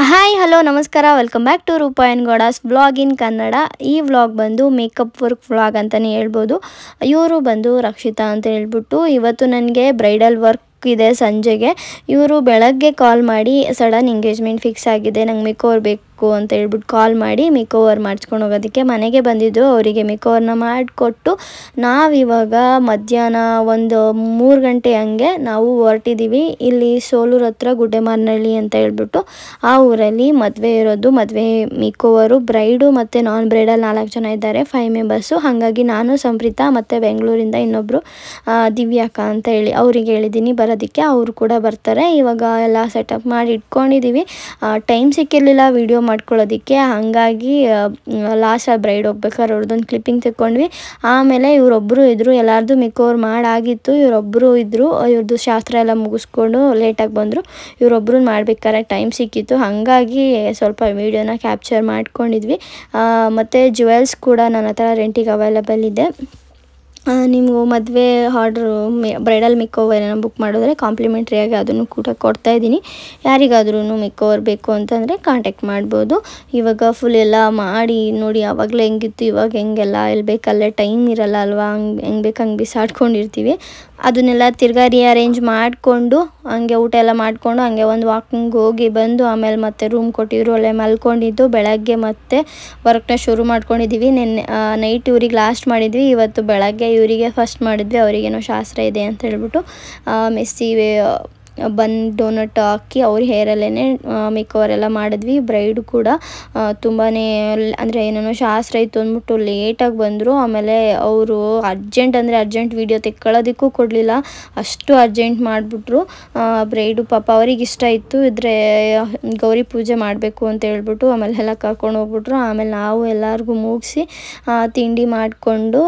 Hi hello ನಮಸ್ಕಾರ welcome back to Roopa and Gowdas vlog in Kannada. ಈ vlog ಬಂದು ಮೇಕಪ್ ವರ್ಕ್ ವ್ಲಾಗ್ ಅಂತಲೇ ಹೇಳ್ಬೋದು. ಇವರು ಬಂದು ರಕ್ಷಿತಾ ಅಂತ ಹೇಳ್ಬಿಟ್ಟು ಇವತ್ತು ನನಗೆ ಬ್ರೈಡಲ್ ವರ್ಕ್ ಇದೆ ಸಂಜೆಗೆ. ಇವರು ಬೆಳಗ್ಗೆ ಕಾಲ್ ಮಾಡಿ ಸಡನ್ ಎಂಗೇಜ್ಮೆಂಟ್ ಫಿಕ್ಸ್ ಆಗಿದೆ, ನಂಗೆ ಮೇಕೋವರ್ ಬೇಕು ಅಂತ ಹೇಳ್ಬಿಟ್ಟು ಕಾಲ್ ಮಾಡಿ ಮೇಕೋವರ್ ಮಾಡಿಸ್ಕೊಂಡು ಹೋಗೋದಕ್ಕೆ ಮನೆಗೆ ಬಂದಿದ್ದರು. ಅವರಿಗೆ ಮೇಕೋವರ್ನ ಮಾಡಿಕೊಟ್ಟು ನಾವಿವಾಗ ಮಧ್ಯಾಹ್ನ ಒಂದು 3 ಗಂಟೆ ಹಂಗೆ ನಾವು ಹೊರಟಿದ್ದೀವಿ. ಇಲ್ಲಿ ಸೋಲೂರು ಹತ್ರ ಗುಡ್ಡೆಮಾರನಹಳ್ಳಿ ಅಂತ ಹೇಳ್ಬಿಟ್ಟು ಆ ಊರಲ್ಲಿ ಮದುವೆ ಇರೋದು. ಮದುವೆ ಮೇಕೋವರು ಬ್ರೈಡು ಮತ್ತು ನಾನ್ ಬ್ರೈಡಲ್ 4 ಜನ ಇದ್ದಾರೆ, 5 ಮೆಂಬರ್ಸು. ಹಾಗಾಗಿ ನಾನು ಸಂಪ್ರೀತಾ ಮತ್ತು ಬೆಂಗಳೂರಿಂದ ಇನ್ನೊಬ್ಬರು ದಿವ್ಯಾಕ ಅಂತ ಹೇಳಿ ಅವರಿಗೆ ಹೇಳಿದ್ದೀನಿ ಬರೋದಕ್ಕೆ. ಅವರು ಕೂಡ ಬರ್ತಾರೆ. ಇವಾಗ ಎಲ್ಲ ಸೆಟಪ್ ಮಾಡಿ ಇಟ್ಕೊಂಡಿದ್ದೀವಿ. ಟೈಮ್ ಸಿಕ್ಕಿರಲಿಲ್ಲ ವಿಡಿಯೋ ಮಾಡ್ಕೊಳ್ಳೋದಕ್ಕೆ, ಹಾಗಾಗಿ ಲಾಸ್ಟ್ ಆ ಬ್ರೈಡ್ ಹೋಗ್ಬೇಕಾದ್ರೆ ಅವ್ರದ್ದೊಂದು ಕ್ಲಿಪ್ಪಿಂಗ್ ತೆಕ್ಕೊಂಡ್ವಿ. ಆಮೇಲೆ ಇವರೊಬ್ಬರು ಇದ್ದರು, ಎಲ್ಲರದು ಮೇಕೋವರ್ ಮಾಡಾಗಿತ್ತು. ಇವರೊಬ್ಬರು ಇದ್ದರು, ಇವ್ರದ್ದು ಶಾಸ್ತ್ರ ಎಲ್ಲ ಮುಗಿಸ್ಕೊಂಡು ಲೇಟಾಗಿ ಬಂದರು. ಇವರೊಬ್ಬರು ಮಾಡಬೇಕಾದ್ರೆ ಟೈಮ್ ಸಿಕ್ಕಿತ್ತು, ಹಾಗಾಗಿ ಸ್ವಲ್ಪ ವೀಡಿಯೋನ ಕ್ಯಾಪ್ಚರ್ ಮಾಡ್ಕೊಂಡಿದ್ವಿ. ಮತ್ತು ಜುವೆಲ್ಸ್ ಕೂಡ ನನ್ನ ಹತ್ರ ರೆಂಟಿಗೆ ಅವೈಲೇಬಲ್ ಇದೆ. ನೀವು ಮದುವೆ ಆರ್ಡ್ರು ಬ್ರೈಡಲ್ ಮೇಕೋವರ್ ಏನೋ ಬುಕ್ ಮಾಡಿದ್ರೆ ಕಾಂಪ್ಲಿಮೆಂಟ್ರಿಯಾಗಿ ಅದನ್ನು ಕೂಡ ಕೊಡ್ತಾಯಿದ್ದೀನಿ. ಯಾರಿಗಾದ್ರೂ ಮೇಕೋವರ್ ಬೇಕು ಅಂತಂದರೆ ಕಾಂಟ್ಯಾಕ್ಟ್ ಮಾಡ್ಬೋದು. ಇವಾಗ ಫುಲ್ ಎಲ್ಲ ಮಾಡಿ ನೋಡಿ, ಆವಾಗಲೇ ಹೆಂಗಿತ್ತು ಇವಾಗ ಹೆಂಗೆಲ್ಲ ಇಲ್ಲಿ ಬೇಕಲ್ಲೇ ಟೈಮ್ ಇರಲ್ಲ ಅಲ್ವಾ, ಹೆಂಗೆ ಬೇಕು ಹಂಗೆ ಬಿಸಾಡ್ಕೊಂಡಿರ್ತೀವಿ. ಅದನ್ನೆಲ್ಲ ತಿರ್ಗಾ ರೀಅರೇಂಜ್ ಮಾಡಿಕೊಂಡು ಹಂಗೆ ಊಟ ಎಲ್ಲ ಮಾಡಿಕೊಂಡು ಹಂಗೆ ಒಂದು ವಾಕಿಂಗ್ ಹೋಗಿ ಬಂದು ಆಮೇಲೆ ಮತ್ತೆ ರೂಮ್ ಕೊಟ್ಟಿದ್ರು, ಅಲ್ಲೇ ಮಲ್ಕೊಂಡಿದ್ದು. ಬೆಳಗ್ಗೆ ಮತ್ತೆ ವರ್ಕ್ನ ಶುರು ಮಾಡ್ಕೊಂಡಿದ್ದೀವಿ. ನೆನ್ನೆ ನೈಟ್ ಇವ್ರಿಗೆ ಲಾಸ್ಟ್ ಮಾಡಿದ್ವಿ, ಇವತ್ತು ಬೆಳಗ್ಗೆ ಇವರಿಗೆ ಫಸ್ಟ್ ಮಾಡಿದ್ವಿ. ಅವರಿಗೇನೋ ಶಾಸ್ತ್ರ ಇದೆ ಅಂತ ಹೇಳ್ಬಿಟ್ಟು ಮೆಸ್ಸಿ ಬನ್ ಡೋನಟ್ ಹಾಕಿ ಅವ್ರ ಹೇರಲ್ಲೇ ಮೇಕೋವರ್ ಎಲ್ಲ ಮಾಡಿದ್ವಿ. ಬ್ರೈಡು ಕೂಡ ತುಂಬಾ ಅಂದರೆ ಏನೇನೋ ಶಾಸ್ತ್ರ ಇತ್ತು ಅಂದ್ಬಿಟ್ಟು ಲೇಟಾಗಿ ಬಂದರು. ಆಮೇಲೆ ಅವರು ಅರ್ಜೆಂಟ್ ವೀಡಿಯೋ ತೆಕ್ಕೊಳ್ಳೋದಕ್ಕೂ ಕೊಡಲಿಲ್ಲ, ಅಷ್ಟು ಅರ್ಜೆಂಟ್ ಮಾಡಿಬಿಟ್ರು. ಬ್ರೈಡು ಪಾಪ ಅವ್ರಿಗೆ ಇಷ್ಟ ಇತ್ತು ಇದ್ರೆ ಗೌರಿ ಪೂಜೆ ಮಾಡಬೇಕು ಅಂತ ಹೇಳ್ಬಿಟ್ಟು ಆಮೇಲೆ ಎಲ್ಲ ಕರ್ಕೊಂಡು ಹೋಗ್ಬಿಟ್ರು. ಆಮೇಲೆ ನಾವು ಎಲ್ಲರಿಗೂ ಮುಗಿಸಿ ತಿಂಡಿ ಮಾಡಿಕೊಂಡು,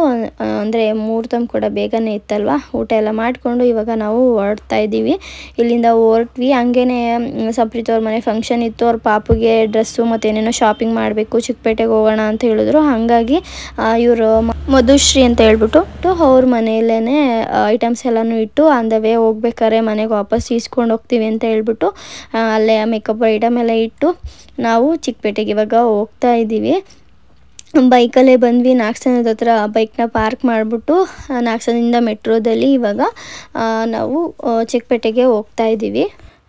ಅಂದರೆ ಮುಹೂರ್ತಂ ಕೂಡ ಬೇಗನೆ ಇತ್ತಲ್ವ, ಊಟ ಎಲ್ಲ ಮಾಡಿಕೊಂಡು ಇವಾಗ ನಾವು ಹೊರಡ್ತಾ ಇದ್ದೀವಿ. ಇಲ್ಲಿಂದ ಹೊರಟ್ವಿ. ಹಂಗೇನೆ ಸಂಪ್ರೀತ್ ಅವ್ರ ಮನೆ ಫಂಕ್ಷನ್ ಇತ್ತು, ಅವ್ರ ಪಾಪುಗೆ ಡ್ರೆಸ್ಸು ಮತ್ತು ಏನೇನೋ ಶಾಪಿಂಗ್ ಮಾಡಬೇಕು, ಚಿಕ್ಕಪೇಟೆಗೆ ಹೋಗೋಣ ಅಂತ ಹೇಳಿದ್ರು. ಹಾಗಾಗಿ ಇವರು ಮಧುಶ್ರೀ ಅಂತ ಹೇಳ್ಬಿಟ್ಟು ಅವ್ರ ಮನೆಯಲ್ಲೇ ಐಟಮ್ಸ್ ಎಲ್ಲನೂ ಇಟ್ಟು ಆನ್ ದ ವೇ ಹೋಗ್ಬೇಕಾದ್ರೆ ಮನೆಗೆ ವಾಪಸ್ ಈಸ್ಕೊಂಡು ಹೋಗ್ತೀವಿ ಅಂತ ಹೇಳ್ಬಿಟ್ಟು ಅಲ್ಲೇ ಮೇಕಪ್ ಐಟಮ್ ಎಲ್ಲ ಇಟ್ಟು ನಾವು ಚಿಕ್ಕಪೇಟೆಗೆ ಇವಾಗ ಹೋಗ್ತಾ ಇದ್ದೀವಿ. ಬೈಕಲ್ಲೇ ಬಂದ್ವಿ. ನಾಗಸನದ ಹತ್ರ ಬೈಕ್ನ ಪಾರ್ಕ್ ಮಾಡಿಬಿಟ್ಟು ನಾಗಸನದಿಂದ ಮೆಟ್ರೋದಲ್ಲಿ ಇವಾಗ ನಾವು ಚಿಕ್ಕಪೇಟೆಗೆ ಹೋಗ್ತಾ ಇದ್ದೀವಿ.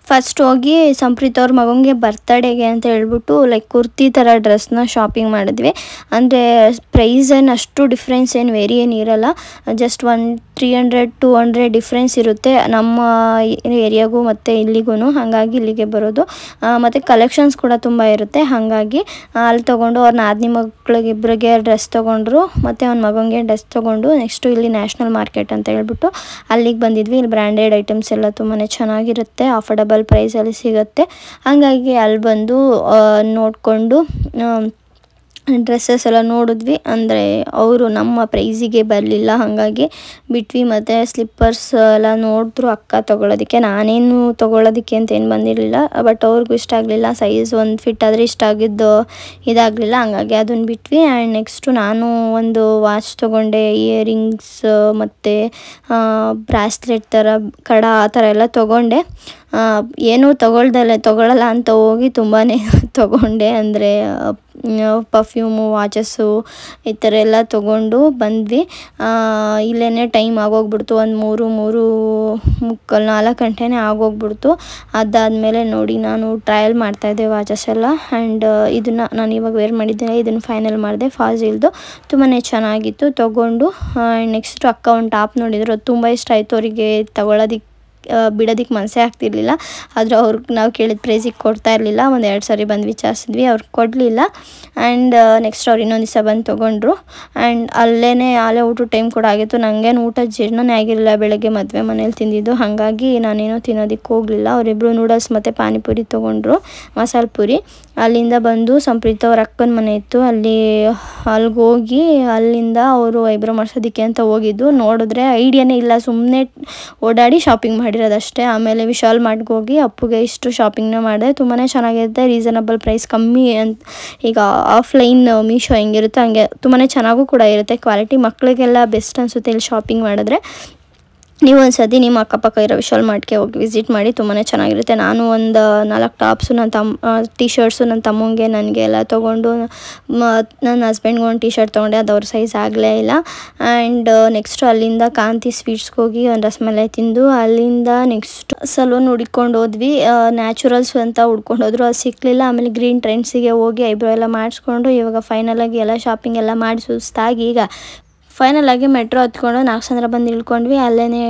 ಫಸ್ಟ್ ಹೋಗಿ ಸಂಪ್ರೀತ್ ಅವ್ರ ಮಗನಿಗೆ ಬರ್ತಡೇಗೆ ಅಂತ ಹೇಳ್ಬಿಟ್ಟು ಕುರ್ತಿ ಥರ ಡ್ರೆಸ್ನ ಶಾಪಿಂಗ್ ಮಾಡಿದ್ವಿ. ಅಂದರೆ ಪ್ರೈಸ್ ಏನು ಅಷ್ಟು ಡಿಫ್ರೆನ್ಸ್ ಏನು ವೇರಿ ಏನು ಇರೋಲ್ಲ, ಜಸ್ಟ್ 300-200 ಡಿಫ್ರೆನ್ಸ್ ಇರುತ್ತೆ ನಮ್ಮ ಏರಿಯಾಗೂ ಮತ್ತು ಇಲ್ಲಿಗೂ. ಹಾಗಾಗಿ ಇಲ್ಲಿಗೆ ಬರೋದು. ಮತ್ತು ಕಲೆಕ್ಷನ್ಸ್ ಕೂಡ ತುಂಬ ಇರುತ್ತೆ. ಹಾಗಾಗಿ ಅಲ್ಲಿ ತೊಗೊಂಡು ಅವ್ರ ನಾದಿನಿ ಮಕ್ಳಿಗೆ ಇಬ್ಬರಿಗೆ ಡ್ರೆಸ್ ತೊಗೊಂಡ್ರು, ಮತ್ತು ಅವ್ನ ಮಗನಿಗೆ ಡ್ರೆಸ್ ತೊಗೊಂಡು ನೆಕ್ಸ್ಟು ಇಲ್ಲಿ ನ್ಯಾಷನಲ್ ಮಾರ್ಕೆಟ್ ಅಂತ ಹೇಳ್ಬಿಟ್ಟು ಅಲ್ಲಿಗೆ ಬಂದಿದ್ವಿ. ಇಲ್ಲಿ ಬ್ರ್ಯಾಂಡೆಡ್ ಐಟಮ್ಸ್ ಎಲ್ಲ ತುಂಬಾ ಚೆನ್ನಾಗಿರುತ್ತೆ, ಅಫೋರ್ಡಬಲ್ ಪ್ರೈಸಲ್ಲಿ ಸಿಗುತ್ತೆ. ಹಾಗಾಗಿ ಅಲ್ಲಿ ಬಂದು ನೋಡಿಕೊಂಡು ಡ್ರೆಸ್ಸಸ್ ಎಲ್ಲ ನೋಡಿದ್ವಿ. ಅಂದರೆ ಅವರು ನಮ್ಮ ಪ್ರೈಸಿಗೆ ಬರಲಿಲ್ಲ, ಹಾಗಾಗಿ ಬಿಟ್ವಿ. ಮತ್ತು ಸ್ಲಿಪ್ಪರ್ಸ್ ಎಲ್ಲ ನೋಡಿದ್ರು ಅಕ್ಕ ತೊಗೊಳೋದಕ್ಕೆ. ನಾನೇನು ತೊಗೊಳೋದಕ್ಕೆ ಅಂತ ಏನು ಬಂದಿರಲಿಲ್ಲ, ಬಟ್ ಅವ್ರಿಗೂ ಇಷ್ಟ ಆಗಲಿಲ್ಲ. ಸೈಜ್ ಒಂದು ಫಿಟ್ ಆದರೆ ಇಷ್ಟ ಆಗಿದ್ದು ಇದಾಗಲಿಲ್ಲ, ಹಾಗಾಗಿ ಅದನ್ನು ಬಿಟ್ವಿ. ಆ್ಯಂಡ್ ನೆಕ್ಸ್ಟು ನಾನು ಒಂದು ವಾಚ್ ತೊಗೊಂಡೆ, ಇಯರಿಂಗ್ಸ್ ಮತ್ತು ಬ್ರಾಸ್ಲೆಟ್ ಥರ ಕಡ ಆ ಥರ ಎಲ್ಲ ತೊಗೊಂಡೆ. ಏನೂ ತೊಗೊಳ್ಳಲ್ಲ ಅಂತ ಹೋಗಿ ತುಂಬಾ ತೊಗೊಂಡೆ. ಅಂದರೆ ಪರ್ಫ್ಯೂಮು, ವಾಚಸ್ಸು ಈ ಥರ ಎಲ್ಲ ತೊಗೊಂಡು ಬಂದ್ವಿ. ಇಲ್ಲೇ ಟೈಮ್ ಆಗೋಗ್ಬಿಡ್ತು, ಒಂದು 3-4 ಗಂಟೆನೇ ಆಗೋಗ್ಬಿಡ್ತು. ಅದಾದಮೇಲೆ ನೋಡಿ ನಾನು ಟ್ರಯಲ್ ಮಾಡ್ತಾಯಿದ್ದೆ ವಾಚಸ್ ಎಲ್ಲ. ಆ್ಯಂಡ್ ಇದನ್ನು ನಾನು ಇವಾಗ ವೇರ್ ಮಾಡಿದ್ದೇನೆ, ಇದನ್ನು ಫೈನಲ್ ಮಾಡಿದೆ. ಫಾಜಿಲ್ದು ತುಂಬಾ ಚೆನ್ನಾಗಿತ್ತು, ತೊಗೊಂಡು ನೆಕ್ಸ್ಟು ಅಕ್ಕ ಒಂದು ಟಾಪ್ ನೋಡಿದ್ರು, ಅದು ತುಂಬ ಇಷ್ಟ ಆಯಿತು. ಅವರಿಗೆ ತೊಗೊಳೋದಕ್ಕೆ ಬಿಡೋದಕ್ಕೆ ಮನಸ್ಸೇ ಆಗ್ತಿರ್ಲಿಲ್ಲ, ಆದರೆ ಅವ್ರಿಗೆ ನಾವು ಕೇಳಿದ ಪ್ರೈಸಿಗೆ ಕೊಡ್ತಾ ಇರಲಿಲ್ಲ. 1-2 ಸಾರಿ ಬಂದು ವಿಚಾರಿಸಿದ್ವಿ, ಅವ್ರಿಗೆ ಕೊಡಲಿಲ್ಲ. ಆ್ಯಂಡ್ ನೆಕ್ಸ್ಟ್ ಅವ್ರು ಇನ್ನೊಂದು ದಿವಸ ಬಂದು ತೊಗೊಂಡ್ರು. ಆ್ಯಂಡ್ ಅಲ್ಲೇ ಊಟ ಟೈಮ್ ಕೂಡ ಆಗಿತ್ತು. ನನಗೇನು ಊಟ ಜೀರ್ಣನೇ ಆಗಿರಲಿಲ್ಲ, ಬೆಳಗ್ಗೆ ಮದುವೆ ಮನೇಲಿ ತಿಂದಿದ್ದು, ಹಾಗಾಗಿ ನಾನೇನೋ ತಿನ್ನೋದಕ್ಕೆ ಹೋಗಲಿಲ್ಲ. ಅವರಿಬ್ಬರು ನೂಡಲ್ಸ್ ಮತ್ತು ಪಾನಿಪುರಿ ತೊಗೊಂಡ್ರು, ಮಸಾಲೆ ಪುರಿ. ಅಲ್ಲಿಂದ ಬಂದು ಸಂಪ್ರೀತ್ ಅವ್ರ ಅಕ್ಕನ ಮನೆ ಇತ್ತು, ಅಲ್ಲಿಗೆ ಹೋಗಿ ಅಲ್ಲಿಂದ ಅವರು ಐಬ್ರೋ ಮಾಡಿಸೋದಕ್ಕೆ ಅಂತ ಹೋಗಿದ್ದು. ನೋಡಿದ್ರೆ ಐಡಿಯಾನೇ ಇಲ್ಲ, ಸುಮ್ಮನೆ ಓಡಾಡಿ ಶಾಪಿಂಗ್ ಮಾಡಿರೋದಷ್ಟೇ. ಆಮೇಲೆ ವಿಶಾಲ್ ಮಾರ್ಟ್ಗೆ ಹೋಗಿ ಅಪ್ಪುಗೆ ಇಷ್ಟು ಶಾಪಿಂಗ್ನ ಮಾಡಿದೆ. ತುಂಬಾ ಚೆನ್ನಾಗಿರುತ್ತೆ, ರೀಸನಬಲ್ ಪ್ರೈಸ್, ಕಮ್ಮಿ ಅಂತ. ಈಗ ಆಫ್ಲೈನ್ ಮೀಶೋ ಹೆಂಗಿರುತ್ತೆ ಹಂಗೆ ತುಂಬಾ ಚೆನ್ನಾಗೂ ಕೂಡ ಇರುತ್ತೆ ಕ್ವಾಲಿಟಿ. ಮಕ್ಕಳಿಗೆಲ್ಲ ಬೆಸ್ಟ್ ಅನಿಸುತ್ತೆ ಇಲ್ಲಿ ಶಾಪಿಂಗ್ ಮಾಡಿದ್ರೆ. ನೀವು ಒಂದ್ಸತಿ ನಿಮ್ಮ ಅಕ್ಕಪಕ್ಕ ಇರೋ ವಿಶಾಲ್ ಮಾರ್ಟ್ಗೆ ಹೋಗಿ ವಿಸಿಟ್ ಮಾಡಿ, ತುಂಬಾ ಚೆನ್ನಾಗಿರುತ್ತೆ. ನಾನು ಒಂದು 4 ಟಾಪ್ಸು ಟೀ ಶರ್ಟ್ಸು ನನ್ನ ತಮ್ಮಂಗೆ ನನಗೆ ಎಲ್ಲ ತೊಗೊಂಡು ನನ್ನ ಹಸ್ಬೆಂಡ್ಗೆ ಒಂದು ಟೀ ಶರ್ಟ್ ತೊಗೊಂಡೆ, ಅದು ಅವ್ರ ಸೈಜ್ ಆಗಲೇ ಇಲ್ಲ. ಆ್ಯಂಡ್ ನೆಕ್ಸ್ಟು ಅಲ್ಲಿಂದ ಕಾಂತಿ ಸ್ವೀಟ್ಸ್ಗೆ ಹೋಗಿ ಒಂದು ರಸಮಲೈ ತಿಂದು ಅಲ್ಲಿಂದ ನೆಕ್ಸ್ಟ್ ಸಲೂನ್ ಹುಡ್ಕೊಂಡು ಹೋದ್ವಿ. ನ್ಯಾಚುರಲ್ಸ್ ಅಂತ ಹುಡ್ಕೊಂಡು ಹೋದ್ರು, ಅದು ಸಿಕ್ಕಲಿಲ್ಲ. ಆಮೇಲೆ ಗ್ರೀನ್ ಟ್ರೆಂಡ್ಸಿಗೆ ಹೋಗಿ ಐಬ್ರೋ ಎಲ್ಲ ಮಾಡಿಸ್ಕೊಂಡು ಇವಾಗ ಫೈನಲಾಗಿ ಎಲ್ಲ ಶಾಪಿಂಗ್ ಎಲ್ಲ ಮಾಡಿ ಸುಸ್ತಾಗಿ ಈಗ ಫೈನಲಾಗಿ ಮೆಟ್ರೋ ಹತ್ಕೊಂಡು ನಾಗಸಂದ್ರ ಬಂದು ಇಳ್ಕೊಂಡ್ವಿ. ಅಲ್ಲೇ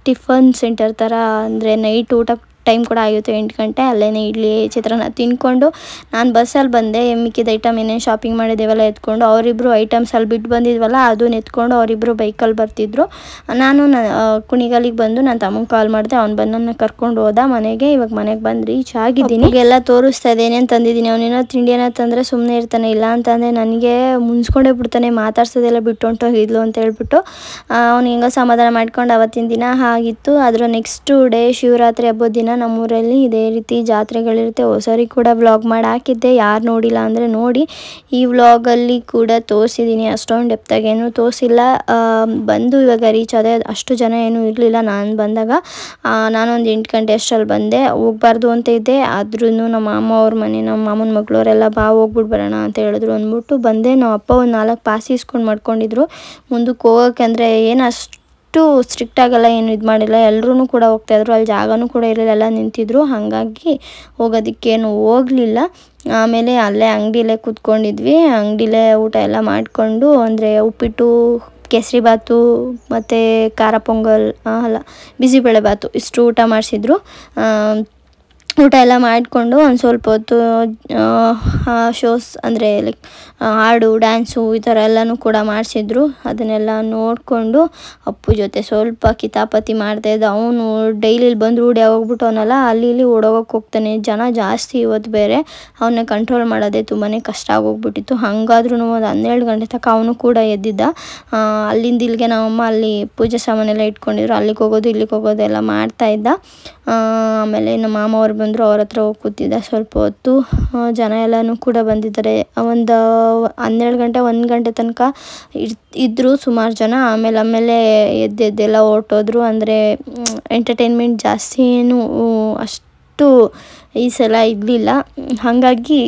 ಟಿಫನ್ ಸೆಂಟರ್ ಥರ, ಅಂದರೆ ನೈಟ್ ಊಟ ಟೈಮ್ ಕೂಡ ಆಗಿತ್ತು 8 ಗಂಟೆ. ಅಲ್ಲೇ ಇಡ್ಲಿ ಚಿತ್ರಾನ್ನ ತಿನ್ಕೊಂಡು ನಾನು ಬಸ್ಸಲ್ಲಿ ಬಂದೆ. ಮಿಕ್ಕಿದ ಐಟಮ್ ಏನೇನು ಶಾಪಿಂಗ್ ಮಾಡಿದ್ದೇವೆಲ್ಲ ಎತ್ಕೊಂಡು, ಅವರಿಬ್ಬರು ಐಟಮ್ಸ್ ಅಲ್ಲಿ ಬಿಟ್ಟು ಬಂದಿದ್ವಲ್ಲ ಅದನ್ನ ಎತ್ಕೊಂಡು ಅವರಿಬ್ಬರು ಬೈಕಲ್ಲಿ ಬರ್ತಿದ್ರು. ನಾನು ಕುಣಿಗಲ್ಲಿಗೆ ಬಂದು ನನ್ನ ತಮ್ಮಂಗೆ ಕಾಲ್ ಮಾಡಿದೆ, ಅವ್ನು ಬಂದು ನನ್ನ ಕರ್ಕೊಂಡು ಹೋದ ಮನೆಗೆ. ಇವಾಗ ಮನೆಗೆ ಬಂದು ರೀಚ್ ಆಗಿದ್ದೀನಿ. ಎಲ್ಲ ತೋರಿಸ್ತಾ ಇದೆ ಏನೇನು ತಂದಿದ್ದೀನಿ. ಅವನೇನೋ ತಿಂಡಿಯನ್ನ ತಂದರೆ ಸುಮ್ಮನೆ ಇರ್ತಾನೆ, ಇಲ್ಲ ಅಂತಂದರೆ ನನಗೆ ಮುನ್ಸ್ಕೊಂಡೇ ಬಿಡ್ತಾನೆ, ಮಾತಾಡ್ಸೋದೆಲ್ಲ ಬಿಟ್ಟು ಹೊಂಟೋಗಿದ್ಲು ಅಂತ ಹೇಳ್ಬಿಟ್ಟು ಅವ್ನು ಹೆಂಗೋ ಸಮಾಧಾನ ಮಾಡ್ಕೊಂಡು ಅವತ್ತಿನ ದಿನ ಆಗಿತ್ತು. ಅದರ ನೆಕ್ಸ್ಟ್ ಡೇ ಶಿವರಾತ್ರಿ ಹಬ್ಬದ ದಿನ ನಮ್ಮೂರಲ್ಲಿ ಇದೇ ರೀತಿ ಜಾತ್ರೆಗಳಿರುತ್ತೆ. ಹೊಸರಿ ಕೂಡ ವ್ಲಾಗ್ ಮಾಡಿ ಹಾಕಿದ್ದೆ, ಯಾರು ನೋಡಿಲ್ಲ ಅಂದರೆ ನೋಡಿ. ಈ ವ್ಲಾಗಲ್ಲಿ ಕೂಡ ತೋರಿಸಿದ್ದೀನಿ, ಅಷ್ಟೊಂದು ಡೆಪ್ತಾಗೇನು ತೋರಿಸಿಲ್ಲ. ಬಂದು ಇವಾಗ ರೀಚ್ ಆದೆ, ಅಷ್ಟು ಜನ ಏನೂ ಇರಲಿಲ್ಲ ನಾನು ಬಂದಾಗ. ನಾನೊಂದು 8 ಗಂಟೆ ಅಷ್ಟರಲ್ಲಿ ಬಂದೆ. ಹೋಗ್ಬಾರ್ದು ಅಂತ ಇದ್ದೆ, ಆದ್ರೂ ನಮ್ಮ ಮಾಮ ಅವ್ರ ಮನೆ, ನಮ್ಮ ಮಾಮನ ಮಗಳವರೆಲ್ಲ ಹೋಗ್ಬಿಟ್ಟು ಬರೋಣ ಅಂತ ಹೇಳಿದ್ರು ಅಂದ್ಬಿಟ್ಟು ಬಂದೆ. ನಮ್ಮ ಅಪ್ಪ ಒಂದು 4 ಪಾಸ್ ಇಸ್ಕೊಂಡು ಮಾಡ್ಕೊಂಡಿದ್ರು ಮುಂದಕ್ಕೆ ಹೋಗೋಕ್ಕೆ. ಅಂದರೆ ಏನು ಅಷ್ಟು ಸ್ಟ್ರಿಕ್ಟ್ ಆಗಲ್ಲ, ಏನು ಇದು ಮಾಡಿಲ್ಲ, ಎಲ್ಲರೂ ಕೂಡ ಹೋಗ್ತಾಯಿದ್ರು. ಅಲ್ಲಿ ಜಾಗನೂ ಕೂಡ ಇರಲಿಲ್ಲ, ಎಲ್ಲ ನಿಂತಿದ್ರು, ಹಾಗಾಗಿ ಹೋಗೋದಕ್ಕೇನು ಹೋಗಲಿಲ್ಲ. ಆಮೇಲೆ ಅಲ್ಲೇ ಅಂಗಡಿಲೇ ಕೂತ್ಕೊಂಡಿದ್ವಿ. ಅಂಗಡಿಲೇ ಊಟ ಎಲ್ಲ ಮಾಡಿಕೊಂಡು, ಅಂದರೆ ಉಪ್ಪಿಟ್ಟು, ಕೇಸರಿಬಾತು ಮತ್ತು ಖಾರ ಪೊಂಗಲ್, ಅಲ್ಲ ಬಿಸಿಬೇಳೆ ಬಾತು, ಇಷ್ಟು ಊಟ ಮಾಡಿಸಿದ್ರು. ಊಟ ಎಲ್ಲ ಮಾಡಿಕೊಂಡು ಒಂದು ಸ್ವಲ್ಪ ಹೊತ್ತು ಶೋಸ್, ಅಂದರೆ ಲೈಕ್ ಹಾಡು, ಡ್ಯಾನ್ಸು ಈ ಥರ ಎಲ್ಲನೂ ಕೂಡ ಮಾಡಿಸಿದ್ರು. ಅದನ್ನೆಲ್ಲ ನೋಡಿಕೊಂಡು ಅಪ್ಪು ಜೊತೆ ಸ್ವಲ್ಪ ಕಿತಾಪತಿ ಮಾಡ್ತಾಯಿದ್ದ. ಅವನು ಡೈಲಿ ಬಂದು ರೂಢಿ ಆಗೋಗ್ಬಿಟ್ಟು ಅವನೆಲ್ಲ ಅಲ್ಲಿ ಇಲ್ಲಿ ಓಡೋಗೋಕ್ಕೆ ಹೋಗ್ತಾನೆ. ಜನ ಜಾಸ್ತಿ ಇವತ್ತು ಬೇರೆ, ಅವನ್ನ ಕಂಟ್ರೋಲ್ ಮಾಡೋದೇ ತುಂಬಾ ಕಷ್ಟ ಆಗೋಗ್ಬಿಟ್ಟಿತ್ತು. ಹಾಗಾದ್ರೂ ಒಂದು 12 ಗಂಟೆ ತನಕ ಅವನು ಕೂಡ ಎದ್ದಿದ್ದ. ಅಲ್ಲಿಂದ ಇಲ್ಲಿಗೆ ನಮ್ಮಮ್ಮ ಅಲ್ಲಿ ಪೂಜೆ ಸಾಮಾನೆಲ್ಲ ಇಟ್ಕೊಂಡಿದ್ರು, ಅಲ್ಲಿಗೆ ಹೋಗೋದು ಇಲ್ಲಿಗೆ ಹೋಗೋದು ಎಲ್ಲ ಮಾಡ್ತಾಯಿದ್ದ. ಆಮೇಲೆ ನಮ್ಮ ಮಾಮ ಅವ್ರು ಬಂದರು, ಅವ್ರ ಹತ್ರ ಹೋಗಿ ಕೂತಿದ್ದ ಸ್ವಲ್ಪ ಹೊತ್ತು. ಜನ ಎಲ್ಲನೂ ಕೂಡ ಬಂದಿದ್ದಾರೆ. ಒಂದು 12 ಗಂಟೆ 1 ಗಂಟೆ ತನಕ ಇದ್ದರು ಸುಮಾರು ಜನ. ಆಮೇಲೆ ಎದ್ದೆಲ್ಲ ಹೊರಟೋದ್ರು. ಅಂದರೆ ಎಂಟರ್ಟೈನ್ಮೆಂಟ್ ಜಾಸ್ತಿ ಏನು ಅಷ್ಟು ಈ ಸಲ ಇರಲಿಲ್ಲ, ಹಾಗಾಗಿ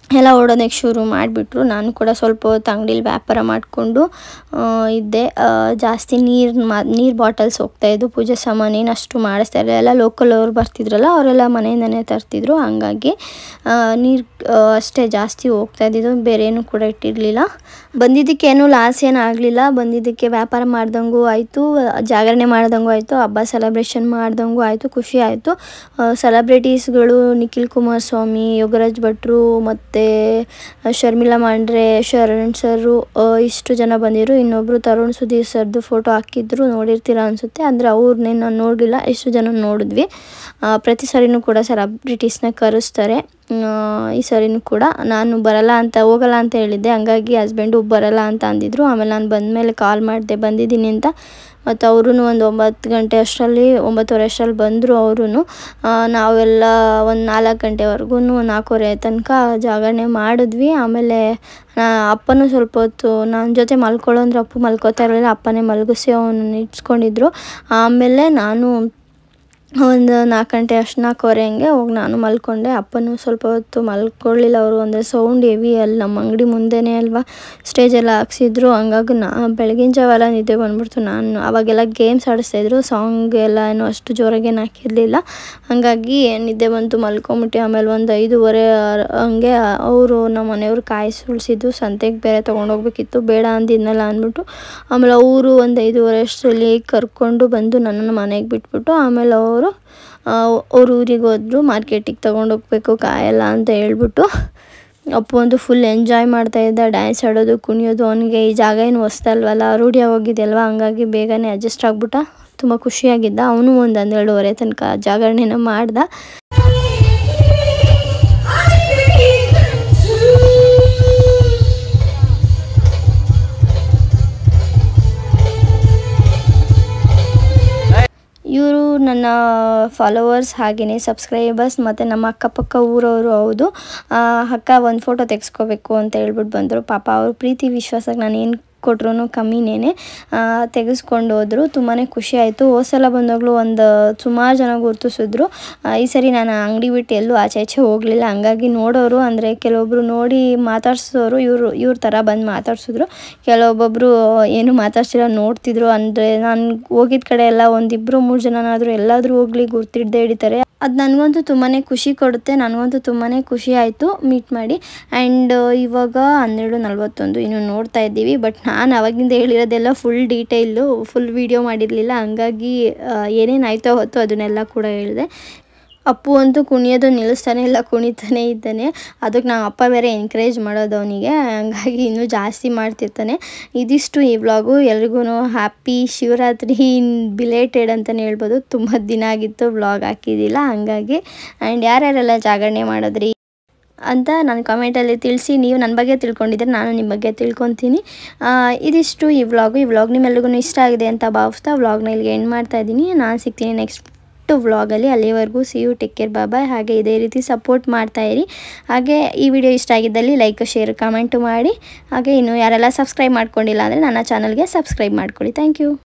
ಎಲ್ಲ ಓಡೋದಕ್ಕೆ ಶುರು ಮಾಡಿಬಿಟ್ರು. ನಾನು ಕೂಡ ಸ್ವಲ್ಪ ಹೊತ್ತು ಅಂಗಡಿಲಿ ವ್ಯಾಪಾರ ಮಾಡಿಕೊಂಡು ಇದ್ದೆ. ಜಾಸ್ತಿ ನೀರು ಬಾಟಲ್ಸ್ ಹೋಗ್ತಾಯಿದ್ದು, ಪೂಜೆ ಸಾಮಾನೇನು ಅಷ್ಟು ಮಾಡಿಸ್ತಾ ಇರಲಿಲ್ಲ. ಎಲ್ಲ ಲೋಕಲ್ ಅವ್ರು ಬರ್ತಿದ್ರಲ್ಲ, ಅವರೆಲ್ಲ ಮನೆಯಿಂದನೇ ತರ್ತಿದ್ರು, ಹಾಗಾಗಿ ನೀರು ಅಷ್ಟೇ ಜಾಸ್ತಿ ಹೋಗ್ತಾಯಿದ್ದು, ಬೇರೇನೂ ಕೂಡ ಇಟ್ಟಿರಲಿಲ್ಲ. ಬಂದಿದ್ದಕ್ಕೇನು ಲಾಸ್ ಏನು ಆಗಲಿಲ್ಲ. ಬಂದಿದ್ದಕ್ಕೆ ವ್ಯಾಪಾರ ಮಾಡ್ದಂಗೂ ಆಯಿತು, ಜಾಗರಣೆ ಮಾಡ್ದಂಗೂ ಆಯಿತು, ಹಬ್ಬ ಸೆಲೆಬ್ರೇಷನ್ ಮಾಡ್ದಂಗೂ ಆಯಿತು, ಖುಷಿ ಆಯಿತು. ಸೆಲೆಬ್ರಿಟೀಸ್ಗಳು ನಿಖಿಲ್ ಕುಮಾರಸ್ವಾಮಿ, ಯೋಗರಾಜ್ ಭಟ್ರು ಮತ್ತು ಶರ್ಮಿಳಾ ಮಾಂಡ್ರೆ, ಶರಣ್ ಸರು, ಇಷ್ಟು ಜನ ಬಂದಿದ್ರು. ಇನ್ನೊಬ್ಬರು ತರುಣ್ ಸುಧೀರ್ ಸರ್ದು ಫೋಟೋ ಹಾಕಿದ್ರು, ನೋಡಿರ್ತೀರ ಅನಿಸುತ್ತೆ. ಅಂದರೆ ಅವ್ರನ್ನೇನು ನಾನು ನೋಡಲಿಲ್ಲ, ಎಷ್ಟು ಜನ ನೋಡಿದ್ವಿ. ಪ್ರತಿ ಸರಿನೂ ಕೂಡ ಸೆಲೆಬ್ರಿಟೀಸ್ನ ಕರೆಸ್ತಾರೆ. ಈ ಸರಿನೂ ಕೂಡ ನಾನು ಹೋಗಲ್ಲ ಅಂತ ಹೇಳಿದ್ದೆ, ಹಂಗಾಗಿ ಹಸ್ಬೆಂಡು ಬರಲ್ಲ ಅಂತ ಅಂದಿದ್ರು. ಆಮೇಲೆ ನಾನು ಬಂದಮೇಲೆ ಕಾಲ್ ಮಾಡಿದೆ ಬಂದಿದ್ದೀನಿ ಅಂತ. ಮತ್ತು ಅವರು ಒಂದು 9 ಗಂಟೆ ಅಷ್ಟರಲ್ಲಿ 9:15 ಅಷ್ಟರಲ್ಲಿ ಬಂದರು ಅವರು. ನಾವೆಲ್ಲ ಒಂದು 4 ಗಂಟೆವರೆಗೂ 4:15 ತನಕ ಜಾಗರಣೆ ಮಾಡಿದ್ವಿ. ಆಮೇಲೆ ಅಪ್ಪನೂ ಸ್ವಲ್ಪ ಹೊತ್ತು ನನ್ನ ಜೊತೆ ಮಲ್ಕೊಳ್ಳೋ ಅಂದರೆ ಅಪ್ಪು ಮಲ್ಕೋತಾ ಇರಲಿಲ್ಲ, ಅಪ್ಪನೇ ಮಲಗಿಸಿ ಅವನನ್ನು ಇಟ್ಸ್ಕೊಂಡಿದ್ರು. ಆಮೇಲೆ ನಾನು ಒಂದು 4 ಗಂಟೆ ಅಷ್ಟು 4:15 ಹಂಗೆ ಹೋಗಿ ನಾನು ಮಲ್ಕೊಂಡೆ. ಅಪ್ಪನೂ ಸ್ವಲ್ಪ ಹೊತ್ತು ಮಲ್ಕೊಳ್ಳಿಲ್ಲ, ಅವರು ಅಂದರೆ ಸೌಂಡ್ ಹೆವಿ, ಅಲ್ಲಿ ನಮ್ಮ ಅಂಗಡಿ ಮುಂದೆನೇ ಅಲ್ವಾ ಸ್ಟೇಜೆಲ್ಲ ಹಾಕ್ಸಿದ್ರು, ಹಂಗಾಗಿ ಬೆಳಗಿನ ಜಾವೆಲ್ಲ ನಿದ್ದೆ ಬಂದ್ಬಿಡ್ತು. ನಾನು ಅವಾಗೆಲ್ಲ ಗೇಮ್ಸ್ ಆಡಿಸ್ತಾಯಿದ್ರು, ಸಾಂಗ್ ಎಲ್ಲ ಏನೋ ಅಷ್ಟು ಜೋರಾಗೇನು ಹಾಕಿರಲಿಲ್ಲ, ಹಾಗಾಗಿ ನಿದ್ದೆ ಬಂತು, ಮಲ್ಕೊಂಬಿಟ್ಟು. ಆಮೇಲೆ ಒಂದು 5:15 ಹಂಗೆ ಅವರು ನಮ್ಮ ಮನೆಯವರು ಕಾಯಿ ಸುಳಿಸಿದ್ದು, ಸಂತೆಗೆ ಬೇರೆ ತೊಗೊಂಡೋಗ್ಬೇಕಿತ್ತು, ಬೇಡ ಅಂದಿದ್ನಲ್ಲ ಅಂದ್ಬಿಟ್ಟು. ಆಮೇಲೆ ಅವರು ಒಂದು 5:15 ಅಷ್ಟರಲ್ಲಿ ಕರ್ಕೊಂಡು ಬಂದು ನನ್ನನ್ನು ಮನೆಗೆ ಬಿಟ್ಬಿಟ್ಟು, ಆಮೇಲೆ ಅವ್ರ ಊರಿಗೆ ಹೋದ್ರು, ಮಾರ್ಕೆಟಿಗೆ ತೊಗೊಂಡೋಗ್ಬೇಕು ಕಾಯೆಲ್ಲ ಅಂತ ಹೇಳ್ಬಿಟ್ಟು. ಅಪ್ಪು ಒಂದು ಫುಲ್ ಎಂಜಾಯ್ ಮಾಡ್ತಾಯಿದ್ದ, ಡ್ಯಾನ್ಸ್ ಆಡೋದು, ಕುಣಿಯೋದು. ಅವನಿಗೆ ಈ ಜಾಗ ಏನು ಹೊಸ್ತಲ್ವಲ್ಲ, ರೂಢಿಯಾಗಿ ಹೋಗಿದ್ದೆಲ್ವ, ಹಂಗಾಗಿ ಬೇಗನೆ ಅಡ್ಜಸ್ಟ್ ಆಗ್ಬಿಟ್ಟ. ತುಂಬ ಖುಷಿಯಾಗಿದ್ದ. ಅವನು ಒಂದು 12:30 ತನಕ ಜಾಗರಣೆನ ಮಾಡ್ದ. ಇವರು ನನ್ನ ಫಾಲೋವರ್ಸ್, ಹಾಗೆಯೇ ಸಬ್ಸ್ಕ್ರೈಬರ್ಸ್, ಮತ್ತು ನಮ್ಮ ಅಕ್ಕಪಕ್ಕ ಊರವರು. ಹೌದು, ಅಕ್ಕ ಒಂದು ಫೋಟೋ ತೆಗೆಸ್ಕೋಬೇಕು ಅಂತ ಹೇಳ್ಬಿಟ್ಟು ಬಂದರು. ಪಾಪ ಅವ್ರ ಪ್ರೀತಿ ವಿಶ್ವಾಸಕ್ಕೆ ನಾನು ಏನು ಕೊಟ್ಟರು ಕಮ್ಮಿನೇ ತೆಗೆಸ್ಕೊಂಡು ಹೋದರು. ತುಂಬಾ ಖುಷಿ ಆಯಿತು. ಹೋದ ಸಲ ಬಂದಾಗಲೂ ಒಂದು ಸುಮಾರು ಜನ ಗುರುತಿಸಿದ್ರು. ಈ ಸರಿ ನಾನು ಅಂಗಡಿ ಬಿಟ್ಟು ಎಲ್ಲೂ ಆಚೆ ಈಚೆ ಹೋಗಲಿಲ್ಲ. ಹಂಗಾಗಿ ನೋಡೋರು ಅಂದರೆ ಕೆಲವೊಬ್ಬರು ನೋಡಿ ಮಾತಾಡ್ಸೋರು ಇವ್ರ ಥರ ಬಂದು ಮಾತಾಡ್ಸಿದ್ರು. ಕೆಲವೊಬ್ಬೊಬ್ಬರು ಏನು ಮಾತಾಡ್ಸಿಲ್ಲ ನೋಡ್ತಿದ್ರು. ಅಂದರೆ ನಾನು ಹೋಗಿದ್ದ ಕಡೆ ಎಲ್ಲ ಒಂದಿಬ್ಬರು 3 ಜನನಾದರೂ ಎಲ್ಲಾದರೂ ಹೋಗಲಿ ಗುರ್ತಿಡ್ದೇ ಹಿಡಿತಾರೆ. ಅದು ನನಗಂತೂ ತುಂಬಾ ಖುಷಿ ಕೊಡುತ್ತೆ. ನನಗಂತೂ ತುಂಬಾ ಖುಷಿ ಆಯಿತು ಮೀಟ್ ಮಾಡಿ. ಆ್ಯಂಡ್ ಇವಾಗ 12:41 ಇನ್ನು ನೋಡ್ತಾ ಇದ್ದೀವಿ. ಬಟ್ ನಾನು ಅವಾಗಿಂದ ಹೇಳಿರೋದೆಲ್ಲ ಫುಲ್ ಡೀಟೇಲು ಫುಲ್ ವೀಡಿಯೋ ಮಾಡಿರಲಿಲ್ಲ. ಹಂಗಾಗಿ ಏನೇನಾಯ್ತೋ ಹೊತ್ತು ಅದನ್ನೆಲ್ಲ ಕೂಡ ಹೇಳಿದೆ. ಅಪ್ಪು ಅಂತೂ ಕುಣಿಯೋದು ನಿಲ್ಲಿಸ್ತಾನೆ ಇಲ್ಲ, ಕುಣಿತಾನೆ ಇದ್ದಾನೆ. ಅದಕ್ಕೆ ನಾವು ಅಪ್ಪ ಬೇರೆ ಎನ್ಕರೇಜ್ ಮಾಡೋದು ಅವನಿಗೆ, ಹಂಗಾಗಿ ಇನ್ನೂ ಜಾಸ್ತಿ ಮಾಡ್ತಿರ್ತಾನೆ. ಇದಿಷ್ಟು ಈ ವ್ಲಾಗು. ಎಲ್ರಿಗೂ ಹ್ಯಾಪಿ ಶಿವರಾತ್ರಿ ಬಿಲೇಟೆಡ್ ಅಂತಲೇ ಹೇಳ್ಬೋದು. ತುಂಬ ದಿನ ಆಗಿತ್ತು ವ್ಲಾಗ್ ಹಾಕಿದ್ದಿಲ್ಲ ಹಂಗಾಗಿ. ಆ್ಯಂಡ್ ಯಾರ್ಯಾರೆಲ್ಲ ಜಾಗರಣೆ ಮಾಡಿದ್ರಿ ಅಂತ ನಾನು ಕಮೆಂಟಲ್ಲಿ ತಿಳಿಸಿ. ನೀವು ನನ್ನ ಬಗ್ಗೆ ತಿಳ್ಕೊಂಡಿದ್ರೆ ನಾನು ನಿಮ್ಮ ಬಗ್ಗೆ ತಿಳ್ಕೊತೀನಿ. ಇದಿಷ್ಟು ಈ ವ್ಲಾಗ್ ನಿಮ್ಮೆಲ್ರಿಗೂ ಇಷ್ಟ ಆಗಿದೆ ಅಂತ ಭಾವಿಸ್ತಾ ವ್ಲಾಗ್ನ ಇಲ್ಲಿಗೆ ಎಂಡ್ ಮಾಡ್ತಾ ಇದ್ದೀನಿ. ನಾನು ಸಿಗ್ತೀನಿ ನೆಕ್ಸ್ಟ್ ವ್ಲಾಗಲ್ಲಿ. ಅಲ್ಲಿವರೆಗೂ ಸಿ ಯು, ಟೇಕ್ ಕೇರ್, ಬಾಯ್. ಹಾಗೆ ಇದೇ ರೀತಿ ಸಪೋರ್ಟ್ ಮಾಡ್ತಾಯಿರಿ. ಹಾಗೆ ಈ ವಿಡಿಯೋ ಇಷ್ಟ ಆಗಿದ್ದಲ್ಲಿ ಲೈಕ್, ಶೇರ್, ಕಮೆಂಟು ಮಾಡಿ. ಹಾಗೆ ಇನ್ನು ಯಾರೆಲ್ಲ ಸಬ್ಸ್ಕ್ರೈಬ್ ಮಾಡ್ಕೊಂಡಿಲ್ಲ ಅಂದರೆ ನನ್ನ ಚಾನಲ್ಗೆ ಸಬ್ಸ್ಕ್ರೈಬ್ ಮಾಡ್ಕೊಳ್ಳಿ. Thank you.